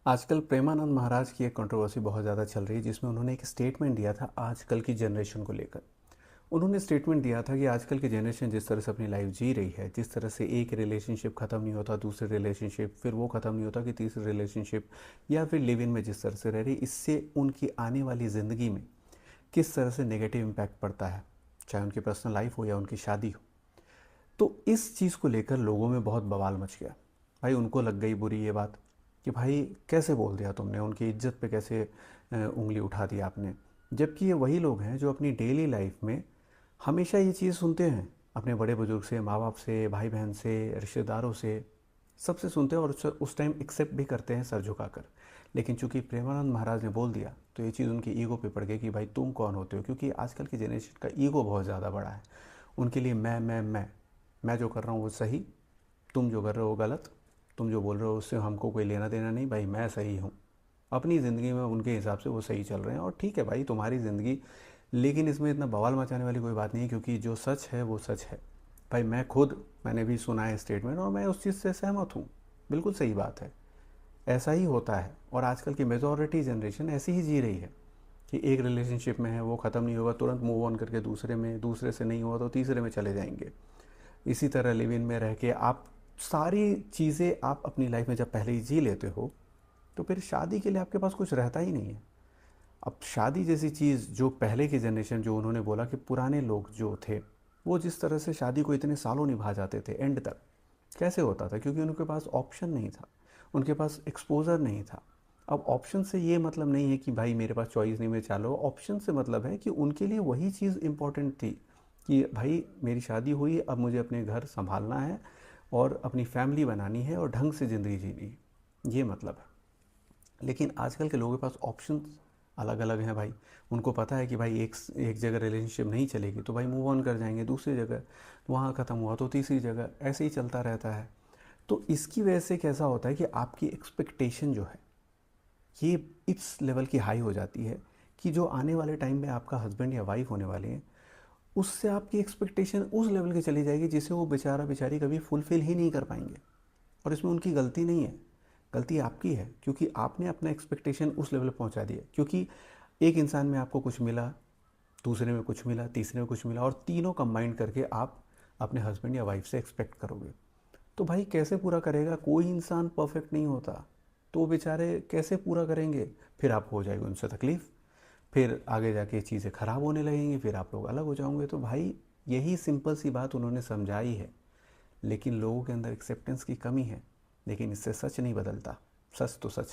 आजकल प्रेमानंद महाराज की एक कंट्रोवर्सी बहुत ज़्यादा चल रही है, जिसमें उन्होंने एक स्टेटमेंट दिया था आजकल की जनरेशन को लेकर। उन्होंने स्टेटमेंट दिया था कि आजकल की जनरेशन जिस तरह से अपनी लाइफ जी रही है, जिस तरह से एक रिलेशनशिप ख़त्म नहीं होता, दूसरे रिलेशनशिप, फिर वो ख़त्म नहीं होता कि तीसरे रिलेशनशिप, या फिर लिव इन में जिस तरह से रह रही, इससे उनकी आने वाली ज़िंदगी में किस तरह से नेगेटिव इम्पैक्ट पड़ता है, चाहे उनकी पर्सनल लाइफ हो या उनकी शादी हो। तो इस चीज़ को लेकर लोगों में बहुत बवाल मच गया। भाई उनको लग गई बुरी ये बात कि भाई कैसे बोल दिया तुमने, उनकी इज्जत पे कैसे उंगली उठा दी आपने। जबकि ये वही लोग हैं जो अपनी डेली लाइफ में हमेशा ये चीज़ सुनते हैं, अपने बड़े बुजुर्ग से, माँ बाप से, भाई बहन से, रिश्तेदारों से, सबसे सुनते हैं और उस टाइम एक्सेप्ट भी करते हैं सर झुकाकर। लेकिन चूंकि प्रेमानंद महाराज ने बोल दिया तो ये चीज़ उनकी ईगो पे पड़ गई कि भाई तुम कौन होते हो, क्योंकि आजकल की जनरेशन का ईगो बहुत ज़्यादा बड़ा है। उनके लिए मैं जो कर रहा हूँ वो सही, तुम जो कर रहे हो वो गलत, तुम जो बोल रहे हो उससे हमको कोई लेना देना नहीं, भाई मैं सही हूँ। अपनी ज़िंदगी में उनके हिसाब से वो सही चल रहे हैं और ठीक है भाई तुम्हारी ज़िंदगी। लेकिन इसमें इतना बवाल मचाने वाली कोई बात नहीं है, क्योंकि जो सच है वो सच है। भाई मैंने भी सुना है स्टेटमेंट और मैं उस चीज़ से सहमत हूँ। बिल्कुल सही बात है, ऐसा ही होता है और आजकल की मेजॉरिटी जनरेशन ऐसी ही जी रही है कि एक रिलेशनशिप में है, वो ख़त्म नहीं होगा, तुरंत मूव ऑन करके दूसरे में, दूसरे से नहीं हुआ तो तीसरे में चले जाएंगे। इसी तरह लिव इन में रह के आप सारी चीज़ें आप अपनी लाइफ में जब पहले ही जी लेते हो तो फिर शादी के लिए आपके पास कुछ रहता ही नहीं है। अब शादी जैसी चीज़ जो पहले की जनरेशन, जो उन्होंने बोला कि पुराने लोग जो थे वो जिस तरह से शादी को इतने सालों निभा जाते थे एंड तक, कैसे होता था? क्योंकि उनके पास ऑप्शन नहीं था, उनके पास एक्सपोजर नहीं था। अब ऑप्शन से ये मतलब नहीं है कि भाई मेरे पास चॉइस नहीं, मैं चालो। ऑप्शन से मतलब है कि उनके लिए वही चीज़ इंपॉर्टेंट थी कि भाई मेरी शादी हुई, अब मुझे अपने घर संभालना है और अपनी फैमिली बनानी है और ढंग से ज़िंदगी जीनी है, ये मतलब है। लेकिन आजकल के लोगों के पास ऑप्शंस अलग अलग हैं भाई। उनको पता है कि भाई एक एक जगह रिलेशनशिप नहीं चलेगी तो भाई मूव ऑन कर जाएंगे दूसरी जगह, वहाँ ख़त्म हुआ तो तीसरी जगह, ऐसे ही चलता रहता है। तो इसकी वजह से कैसा होता है कि आपकी एक्सपेक्टेशन जो है ये इस लेवल की हाई हो जाती है कि जो आने वाले टाइम में आपका हस्बैंड या वाइफ होने वाले हैं, उससे आपकी एक्सपेक्टेशन उस लेवल की चली जाएगी जिसे वो बेचारा बेचारी कभी फुलफ़िल ही नहीं कर पाएंगे। और इसमें उनकी गलती नहीं है, गलती आपकी है, क्योंकि आपने अपना एक्सपेक्टेशन उस लेवल पर पहुंचा दिया। क्योंकि एक इंसान में आपको कुछ मिला, दूसरे में कुछ मिला, तीसरे में कुछ मिला, और तीनों कंबाइंड करके आप अपने हस्बैंड या वाइफ से एक्सपेक्ट करोगे। तो भाई कैसे पूरा करेगा? कोई इंसान परफेक्ट नहीं होता, तो वो बेचारे कैसे पूरा करेंगे? फिर आपको हो जाएगी उनसे तकलीफ़, फिर आगे जाके चीज़ें ख़राब होने लगेंगी, फिर आप लोग अलग हो जाओगे। तो भाई यही सिंपल सी बात उन्होंने समझाई है, लेकिन लोगों के अंदर एक्सेप्टेंस की कमी है। लेकिन इससे सच नहीं बदलता, सच तो सच